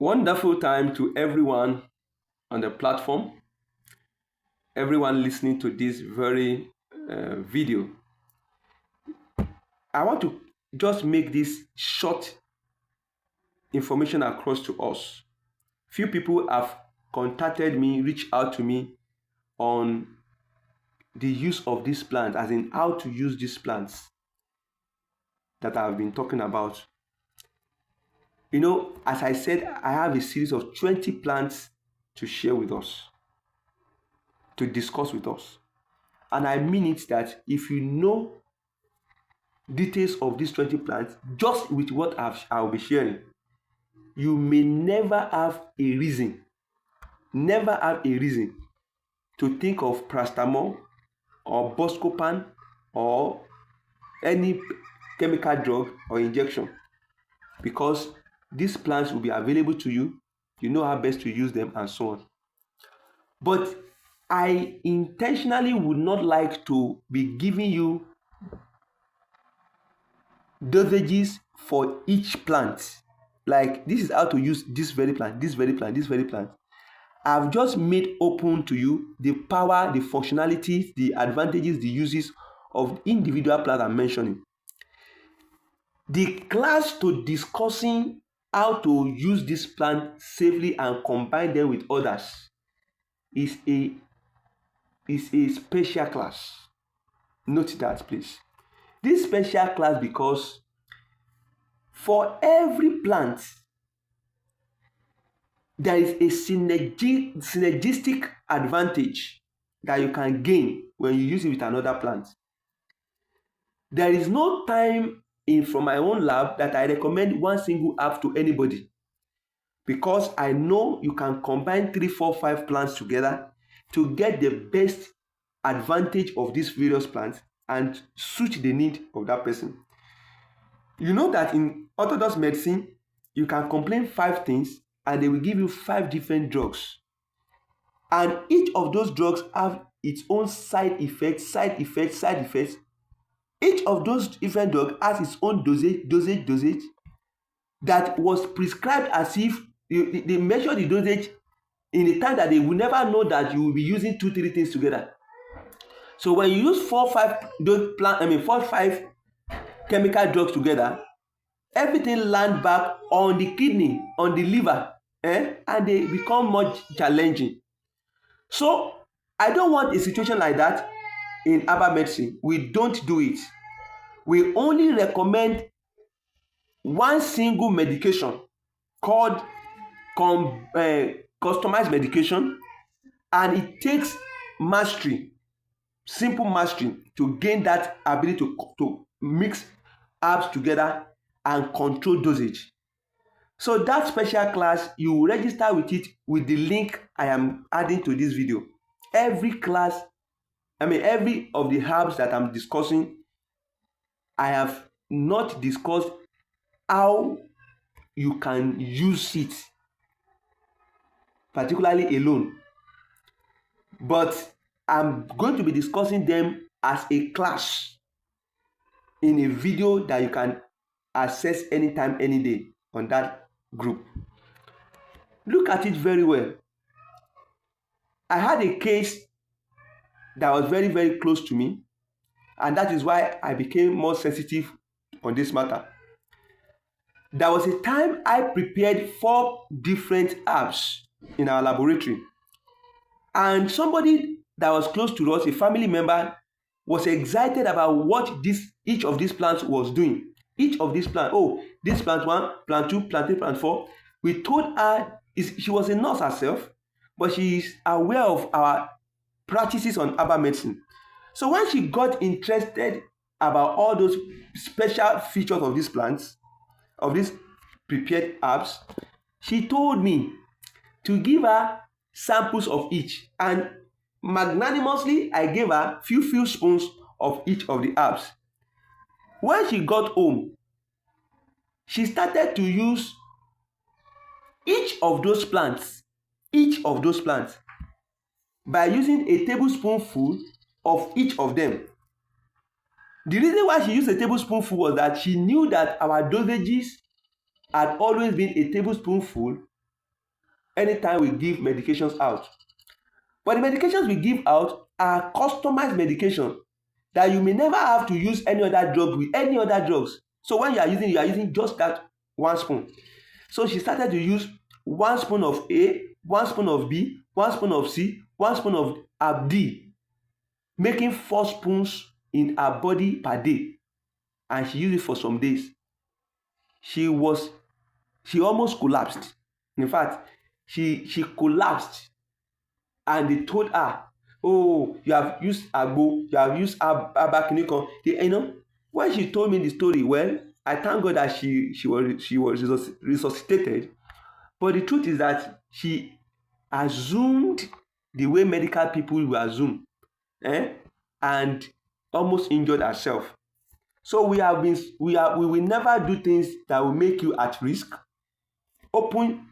Wonderful time to everyone on the platform, everyone listening to this very video. I want to just make this short information across to us. Few people have contacted me, reached out to me on the use of these plants, as in how to use these plants that I've been talking about. You know, as I said, I have a series of 20 plants to share with us, to discuss with us. And I mean it that if you know details of these 20 plants, just with what I'll be sharing, you may never have a reason to think of paracetamol or buscopan or any chemical drug or injection, because these plants will be available to you. You know how best to use them and so on. But I intentionally would not like to be giving you dosages for each plant. Like, this is how to use this very plant, this very plant, this very plant. I've just made open to you the power, the functionalities, the advantages, the uses of individual plants I'm mentioning. The class to discussing how to use this plant safely and combine them with others is a special class. Note that, please. This special class, because for every plant there is a synergistic advantage that you can gain when you use it with another plant. There is no time from my own lab that I recommend one single herb to anybody, because I know you can combine 3, 4, 5 plants together to get the best advantage of these various plants and suit the need of that person. You know that in orthodox medicine, you can combine 5 things and they will give you 5 different drugs. And each of those drugs have its own side effects. Each of those different drugs has its own dosage that was prescribed as if they measure the dosage in a time that they will never know that you will be using 2, 3 things together. So when you use 4, 5 chemical drugs together, everything lands back on the kidney, on the liver, and they become much challenging. So I don't want a situation like that in herbal medicine. We don't do it. We only recommend one single medication called customized medication, and it takes mastery, simple mastery, to gain that ability to mix herbs together and control dosage. So that special class, you will register with it with the link I am adding to this video. Every of the herbs that I'm discussing, I have not discussed how you can use it particularly alone, but I'm going to be discussing them as a class in a video that you can access anytime, any day on that group. Look at it very well. I had a case that was very, very close to me, and that is why I became more sensitive on this matter. There was a time I prepared 4 different herbs in our laboratory, and somebody that was close to us, a family member, was excited about what each of these plants was doing. Each of these plants, this plant 1, plant 2, plant 3, plant 4. We told her, she was a nurse herself, but she is aware of our practices on herbal medicine. So when she got interested about all those special features of these plants, of these prepared herbs, she told me to give her samples of each, and magnanimously I gave her few spoons of each of the herbs. When she got home, she started to use each of those plants by using a tablespoonful of each of them. The reason why she used a tablespoonful was that she knew that our dosages had always been a tablespoonful anytime we give medications out. But the medications we give out are customized medication that you may never have to use any other drug with any other drugs. So when you are using just that one spoon. So she started to use one spoon of A, one spoon of B, one spoon of C, one spoon of D, making 4 spoons in her body per day. And she used it for some days. She was she almost collapsed. In fact, she collapsed, and they told her, oh, you have used agbo, you have used abakinikon. You know, when she told me the story, well, I thank God that she was resuscitated. But the truth is that she assumed the way medical people will assume, eh? And almost injured herself. So we will never do things that will make you at risk. Open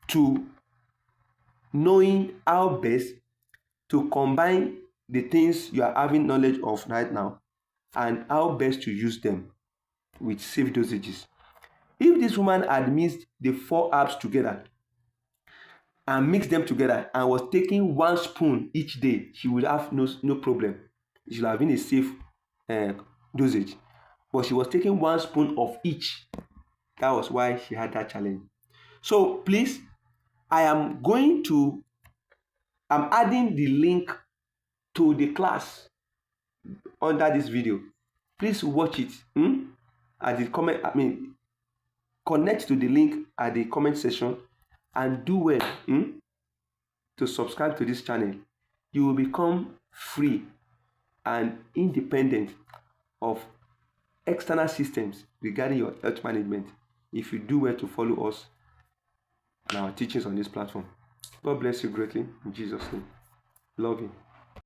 to knowing how best to combine the things you are having knowledge of right now and how best to use them with safe dosages. If this woman had mixed the 4 herbs together and mixed them together and was taking 1 spoon each day, she would have no problem. It should have been a safe uh, dosage. But she was taking 1 spoon of each. That was why she had that challenge. So please, I'm adding the link to the class under this video. Please watch it. At the comment, connect to the link at the comment section and do well to subscribe to this channel. You will become free and independent of external systems regarding your health management if you do well to follow us and our teachings on this platform. God bless you greatly in Jesus' name. Love you.